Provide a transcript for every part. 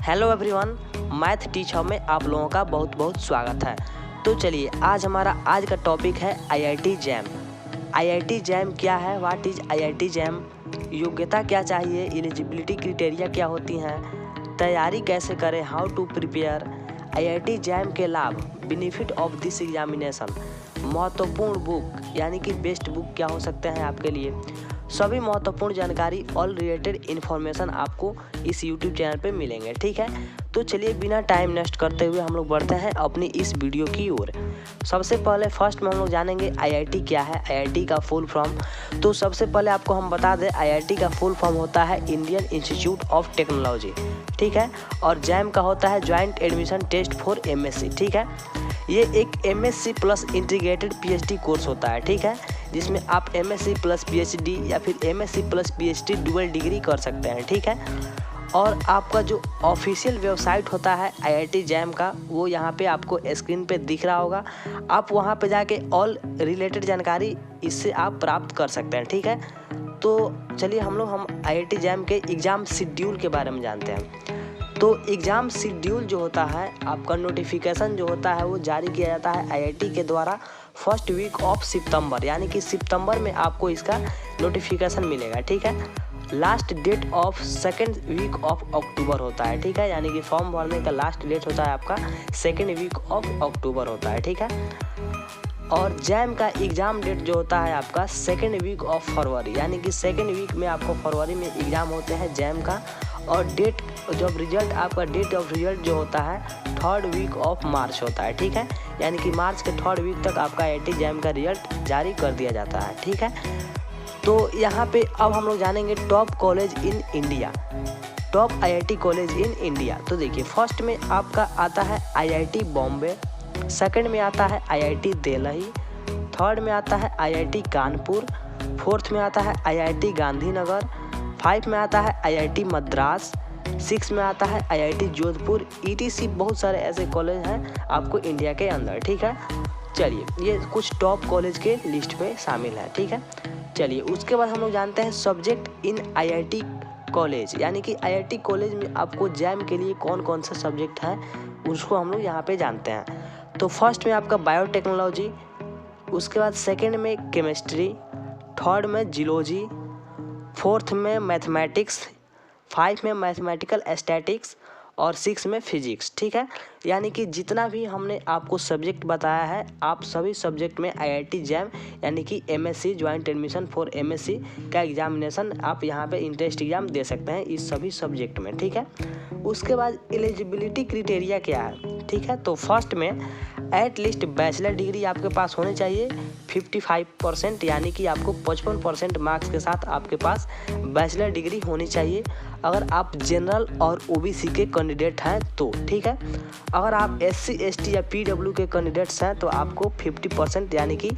Hello everyone, math teacher में आप लोगों का बहुत बहुत स्वागत है। तो चलिए आज हमारा आज का टॉपिक है आईआईटी जैम। आईआईटी जैम क्या है, व्हाट इज आईआईटी जैम, योग्यता क्या चाहिए, एलिजिबिलिटी क्राइटेरिया क्या होती हैं, तैयारी कैसे करें, how to prepare, IIT JAM के लाभ, बेनिफिट ऑफ दिस एग्जामिनेशन, महत्वपूर्ण बुक यानी कि बेस्ट बुक क्या हो सकते हैं आपके लिए, सभी महत्वपूर्ण जानकारी ऑल रिलेटेड इन्फॉर्मेशन आपको इस यूट्यूब चैनल पे मिलेंगे। ठीक है, तो चलिए बिना टाइम वेस्ट करते हुए हम लोग बढ़ते हैं अपनी इस वीडियो की ओर। सबसे पहले फर्स्ट में हम लोग जानेंगे आईआईटी क्या है, आईआईटी का फुल फॉर्म। तो सबसे पहले आपको हम बता दें आईआईटी का फुल फॉर्म होता है इंडियन इंस्टीट्यूट ऑफ टेक्नोलॉजी। ठीक है, और जैम का होता है joint admission test for MSc. ठीक है, ये एक MSc plus integrated PhD course होता है। ठीक है, जिसमें आप एमएससी प्लस पीएचडी या फिर MSc plus PhD dual degree कर सकते हैं। ठीक है, और आपका जो ऑफिशियल वेबसाइट होता है आईआईटी जैम का वो यहाँ पे आपको स्क्रीन पे दिख रहा होगा। आप वहाँ पे जाके ऑल रिलेटेड जानकारी इससे आप प्राप्त कर सकते हैं। ठीक है, तो चलिए हम आईआईटी जैम के एग्ज़ाम शेड्यूल के बारे में जानते हैं। तो एग्ज़ाम शेड्यूल जो होता है, आपका नोटिफिकेशन जो होता है वो जारी किया जाता है आईआईटी के द्वारा फर्स्ट वीक ऑफ सितंबर, यानी कि सितंबर में आपको इसका नोटिफिकेशन मिलेगा। ठीक है, last date of second week of October होता है। ठीक है, यानी कि फॉर्म भरने का लास्ट डेट होता है आपका सेकेंड वीक ऑफ अक्टूबर होता है। ठीक है, और जैम का एग्ज़ाम डेट जो होता है आपका सेकेंड वीक ऑफ फरवरी, यानी कि सेकेंड वीक में आपको फरवरी में एग्ज़ाम होते हैं जैम का। और डेट जब रिजल्ट आपका डेट ऑफ रिजल्ट जो होता है थर्ड वीक ऑफ मार्च होता है। ठीक है, यानी कि मार्च के थर्ड वीक तक आपका आईआईटी जैम का रिजल्ट जारी कर दिया जाता है। ठीक है, तो यहाँ पे अब हम लोग जानेंगे top college in India, top IIT college in India. तो देखिए फर्स्ट में आपका आता है आईआईटी बॉम्बे, सेकंड में आता है आईआईटी दिल्ली, थर्ड में आता है आईआईटी कानपुर, फोर्थ में आता है आईआईटी गांधीनगर, 5 में आता है आईआईटी मद्रास, 6 में आता है आईआईटी जोधपुर। ईटीसी बहुत सारे ऐसे कॉलेज हैं आपको इंडिया के अंदर। ठीक है, चलिए ये कुछ टॉप कॉलेज के लिस्ट में शामिल है। ठीक है, चलिए उसके बाद हम लोग जानते हैं सब्जेक्ट इन आईआईटी कॉलेज, यानी कि आईआईटी कॉलेज में आपको जैम के लिए कौन कौन सा सब्जेक्ट है उसको हम लोग यहाँ पे जानते हैं। तो फर्स्ट में आपका बायोटेक्नोलॉजी, उसके बाद सेकेंड में केमिस्ट्री, थर्ड में जियोलॉजी, फोर्थ में मैथमेटिक्स, 5 में मैथमेटिकल स्टैटिक्स और 6 में फिजिक्स। ठीक है, यानी कि जितना भी हमने आपको सब्जेक्ट बताया है आप सभी सब्जेक्ट में आईआईटी जैम यानी कि MSc joint admission for MSc का एग्जामिनेशन आप यहाँ पे इंट्रेंस एग्जाम दे सकते हैं इस सभी सब्जेक्ट में। ठीक है, उसके बाद एलिजिबिलिटी क्राइटेरिया क्या है। ठीक है, तो फर्स्ट में एट लीस्ट बैचलर डिग्री आपके पास होनी चाहिए 55%, यानी कि आपको 55% मार्क्स के साथ आपके पास बैचलर डिग्री होनी चाहिए अगर आप जनरल और ओबीसी के कैंडिडेट हैं तो। ठीक है, अगर आप एससी एसटी या पीडब्ल्यू के कैंडिडेट्स हैं तो आपको 50% यानी कि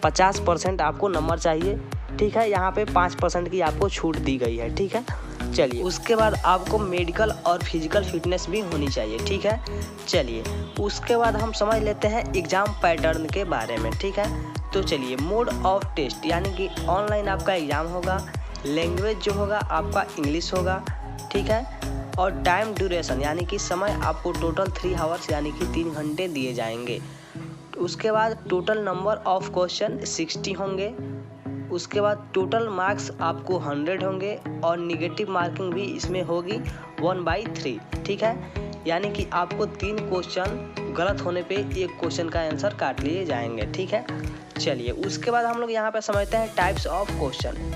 50% आपको नंबर चाहिए। ठीक है, यहाँ पे 5% की आपको छूट दी गई है। ठीक है, चलिए उसके बाद आपको मेडिकल और फिजिकल फिटनेस भी होनी चाहिए। ठीक है, चलिए उसके बाद हम समझ लेते हैं एग्ज़ाम पैटर्न के बारे में। ठीक है, तो चलिए मोड ऑफ टेस्ट यानी कि ऑनलाइन आपका एग्ज़ाम होगा, लैंग्वेज जो होगा आपका इंग्लिश होगा। ठीक है, और टाइम ड्यूरेशन यानी कि समय आपको टोटल 3 आवर्स यानी कि 3 घंटे दिए जाएंगे। उसके बाद टोटल नंबर ऑफ क्वेश्चन 60 होंगे। उसके बाद टोटल मार्क्स आपको 100 होंगे और निगेटिव मार्किंग भी इसमें होगी 1/3। ठीक है, यानी कि आपको 3 क्वेश्चन गलत होने पे एक क्वेश्चन का आंसर काट लिए जाएंगे। ठीक है, चलिए उसके बाद हम लोग यहाँ पे समझते हैं टाइप्स ऑफ क्वेश्चन।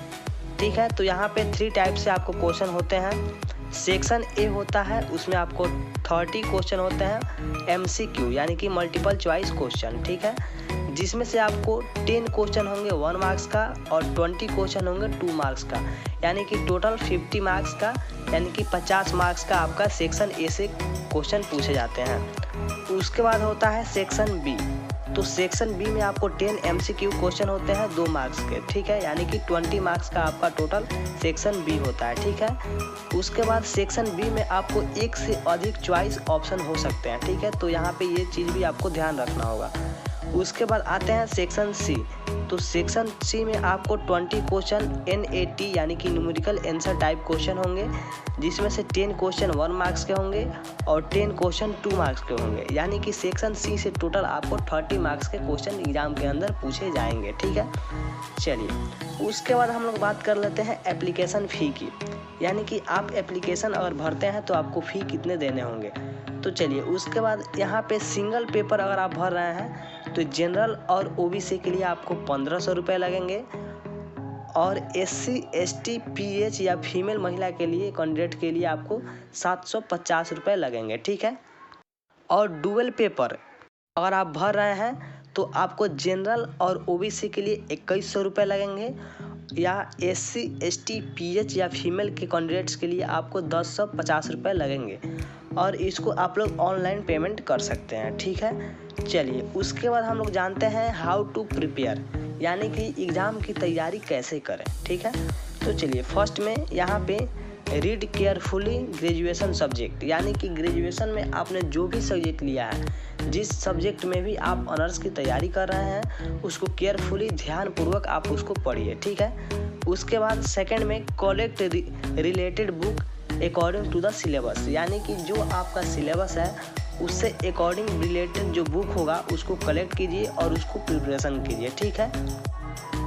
ठीक है, तो यहाँ पे 3 टाइप से आपको क्वेश्चन होते हैं। सेक्शन ए होता है, उसमें आपको 30 क्वेश्चन होते हैं एमसीक्यू यानी कि मल्टीपल चॉइस क्वेश्चन। ठीक है, जिसमें से आपको 10 क्वेश्चन होंगे 1 मार्क्स का और 20 क्वेश्चन होंगे 2 मार्क्स का, यानी कि टोटल 50 मार्क्स का यानी कि 50 मार्क्स का आपका सेक्शन ए से क्वेश्चन पूछे जाते हैं। उसके बाद होता है सेक्शन बी, तो सेक्शन बी में आपको 10 एमसीक्यू क्वेश्चन होते हैं 2 मार्क्स के। ठीक है, यानी कि 20 मार्क्स का आपका टोटल सेक्शन बी होता है। ठीक है, उसके बाद सेक्शन बी में आपको 1 से अधिक चॉइस ऑप्शन हो सकते हैं। ठीक है, तो यहाँ पे ये चीज़ भी आपको ध्यान रखना होगा। उसके बाद आते हैं सेक्शन सी। तो सेक्शन सी में आपको 20 क्वेश्चन NAT यानी कि न्यूमेरिकल आंसर टाइप क्वेश्चन होंगे, जिसमें से 10 क्वेश्चन 1 मार्क्स के होंगे और 10 क्वेश्चन 2 मार्क्स के होंगे। यानी कि सेक्शन सी से टोटल आपको 30 मार्क्स के क्वेश्चन एग्जाम के अंदर पूछे जाएंगे। ठीक है, चलिए उसके बाद हम लोग बात कर लेते हैं एप्लीकेशन फ़ी की, यानी कि आप एप्लीकेशन अगर भरते हैं तो आपको फ़ी कितने देने होंगे। तो चलिए उसके बाद यहाँ पे सिंगल पेपर अगर आप भर रहे हैं तो जनरल और OBC के लिए आपको 1500 रुपये लगेंगे और SC ST PH या फीमेल महिला के लिए कैंडिडेट के लिए आपको 750 रुपये लगेंगे। ठीक है, और डुअल पेपर अगर आप भर रहे हैं तो आपको जनरल और OBC के लिए 2100 रुपये लगेंगे या SC ST PH या फीमेल के कैंडिडेट्स के लिए आपको 1050 रुपये लगेंगे और इसको आप लोग ऑनलाइन पेमेंट कर सकते हैं। ठीक है, चलिए उसके बाद हम लोग जानते हैं हाउ टू प्रिपेयर, यानी कि एग्ज़ाम की तैयारी कैसे करें। ठीक है, तो चलिए फर्स्ट में यहाँ पे रीड केयरफुली ग्रेजुएशन सब्जेक्ट, यानी कि ग्रेजुएशन में आपने जो भी सब्जेक्ट लिया है, जिस सब्जेक्ट में भी आप ऑनर्स की तैयारी कर रहे हैं उसको केयरफुली ध्यानपूर्वक आप उसको पढ़िए। ठीक है, उसके बाद सेकंड में collect related book according to the syllabus, यानी कि जो आपका सिलेबस है उससे अकॉर्डिंग रिलेटेड जो बुक होगा उसको कलेक्ट कीजिए और उसको प्रिपरेशन कीजिए। ठीक है,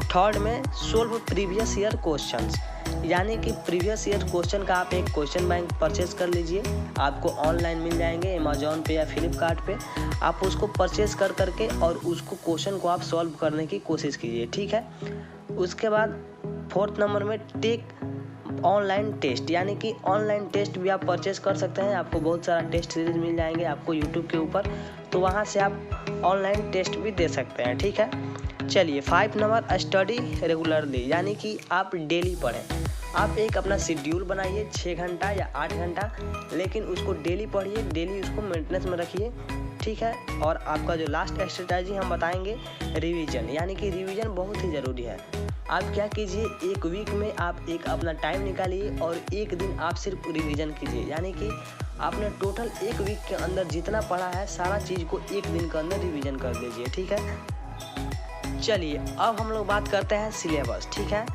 थर्ड में सोल्व प्रीवियस ईयर क्वेश्चंस, यानी कि प्रीवियस ईयर क्वेश्चन का आप एक क्वेश्चन बैंक परचेज कर लीजिए, आपको ऑनलाइन मिल जाएंगे अमेजोन पे या फ्लिपकार्ट पे, आप उसको परचेज कर करके और उसको क्वेश्चन को आप सॉल्व करने की कोशिश कीजिए। ठीक है, उसके बाद फोर्थ नंबर में टेक ऑनलाइन टेस्ट, यानी कि ऑनलाइन टेस्ट भी आप परचेज कर सकते हैं, आपको बहुत सारा टेस्ट सीरीज मिल जाएंगे आपको यूट्यूब के ऊपर, तो वहाँ से आप ऑनलाइन टेस्ट भी दे सकते हैं। ठीक है, चलिए 5 नंबर स्टडी रेगुलरली, यानी कि आप डेली पढ़ें। आप एक अपना शेड्यूल बनाइए 6 घंटा या 8 घंटा, लेकिन उसको डेली पढ़िए, डेली उसको मेंटेनेंस में रखिए। ठीक है, और आपका जो लास्ट एक्सरसाइज हम बताएंगे रिवीजन, यानी कि रिवीजन बहुत ही ज़रूरी है। आप क्या कीजिए, एक वीक में आप एक अपना टाइम निकालिए और एक दिन आप सिर्फ रिवीजन कीजिए, यानी कि आपने टोटल एक वीक के अंदर जितना पढ़ा है सारा चीज़ को एक दिन के अंदर रिवीजन कर लीजिए। ठीक है, चलिए अब हम लोग बात करते हैं सिलेबस। ठीक है,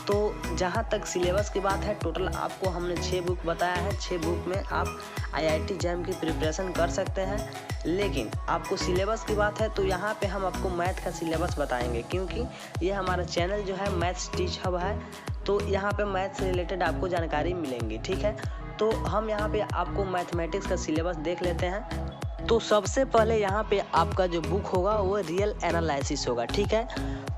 तो जहाँ तक सिलेबस की बात है, टोटल आपको हमने 6 बुक बताया है, 6 बुक में आप IIT JAM की प्रिपरेशन कर सकते हैं। लेकिन आपको सिलेबस की बात है तो यहाँ पे हम आपको मैथ का सिलेबस बताएंगे, क्योंकि ये हमारा चैनल जो है मैथ्स टीच हब है, तो यहाँ पे मैथ से रिलेटेड आपको जानकारी मिलेंगी। ठीक है, तो हम यहाँ पे आपको मैथमेटिक्स का सिलेबस देख लेते हैं। तो सबसे पहले यहाँ पे आपका जो बुक होगा वो रियल एनालिसिस होगा। ठीक है,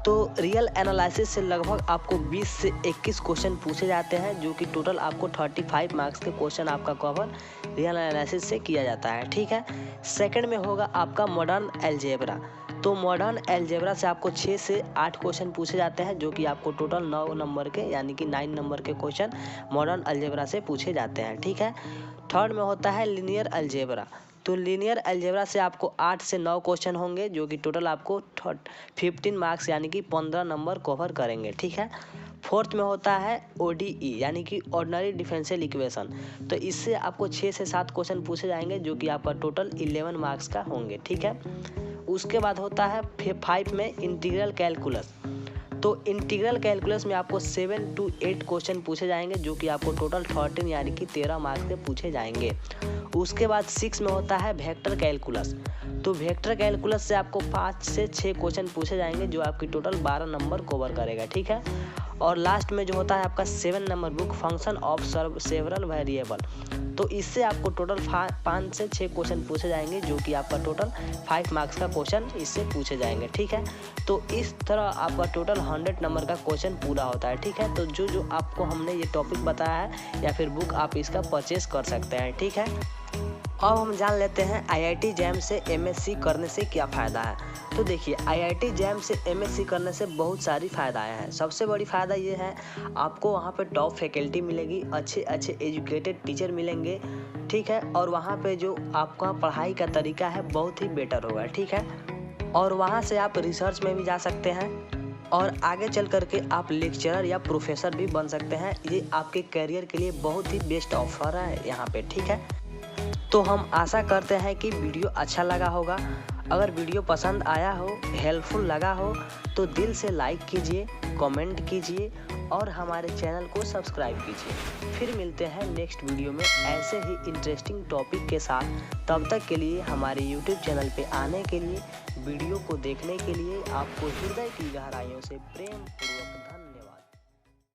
तो रियल एनालिसिस से लगभग आपको 20 से 21 क्वेश्चन पूछे जाते हैं, जो कि टोटल आपको 35 मार्क्स के क्वेश्चन आपका कवर रियल एनालिसिस से किया जाता है। ठीक है, सेकंड में होगा आपका मॉडर्न अलजेब्रा। तो मॉडर्न अलजेब्रा से आपको 6 से 8 क्वेश्चन पूछे जाते हैं, जो कि आपको टोटल 9 नंबर के यानी कि 9 नंबर के क्वेश्चन मॉडर्न अलजेब्रा से पूछे जाते हैं। ठीक है, थर्ड में होता है लीनियर अलजेब्रा। तो लीनियर अलजेब्रा से आपको 8 से 9 क्वेश्चन होंगे, जो कि टोटल आपको 15 मार्क्स यानी कि 15 नंबर कवर करेंगे। ठीक है, फोर्थ में होता है ODE यानी कि ऑर्डिनरी डिफरेंशियल इक्वेशन। तो इससे आपको 6 से 7 क्वेश्चन पूछे जाएंगे, जो कि आपका टोटल 11 मार्क्स का होंगे। ठीक है, उसके बाद होता है 5 में इंटीग्रल कैलकुलस। तो इंटीग्रल कैलकुलस में आपको 7 to 8 क्वेश्चन पूछे जाएंगे, जो कि आपको टोटल 13 यानी कि 13 मार्क्स के पूछे जाएंगे। उसके बाद 6 में होता है वेक्टर कैलकुलस। तो वेक्टर कैलकुलस से आपको 5 से 6 क्वेश्चन पूछे जाएंगे, जो आपकी टोटल 12 नंबर कवर करेगा। ठीक है, और लास्ट में जो होता है आपका 7 number book function of several variable. तो इससे आपको टोटल 5 से 6 क्वेश्चन पूछे जाएंगे, जो कि आपका टोटल 5 मार्क्स का क्वेश्चन इससे पूछे जाएंगे। ठीक है, तो इस तरह आपका टोटल 100 नंबर का क्वेश्चन पूरा होता है। ठीक है, तो जो आपको हमने ये टॉपिक बताया है या फिर बुक आप इसका परचेस कर सकते हैं। ठीक है, अब हम जान लेते हैं IIT JAM से MSc करने से क्या फ़ायदा है। तो देखिए, IIT JAM से MSc करने से बहुत सारी फ़ायदाएँ हैं। सबसे बड़ी फ़ायदा ये है, आपको वहाँ पे टॉप फैकल्टी मिलेगी, अच्छे अच्छे एजुकेटेड टीचर मिलेंगे। ठीक है, और वहाँ पे जो आपका पढ़ाई का तरीका है बहुत ही बेटर होगा। ठीक है, और वहाँ से आप रिसर्च में भी जा सकते हैं और आगे चल करके आप लेक्चरर या प्रोफेसर भी बन सकते हैं। ये आपके करियर के लिए बहुत ही बेस्ट ऑफर है यहाँ पे। ठीक है, तो हम आशा करते हैं कि वीडियो अच्छा लगा होगा। अगर वीडियो पसंद आया हो, हेल्पफुल लगा हो तो दिल से लाइक कीजिए, कमेंट कीजिए और हमारे चैनल को सब्सक्राइब कीजिए। फिर मिलते हैं नेक्स्ट वीडियो में ऐसे ही इंटरेस्टिंग टॉपिक के साथ। तब तक के लिए हमारे यूट्यूब चैनल पे आने के लिए, वीडियो को देखने के लिए आपको हृदय की गहराइयों से प्रेम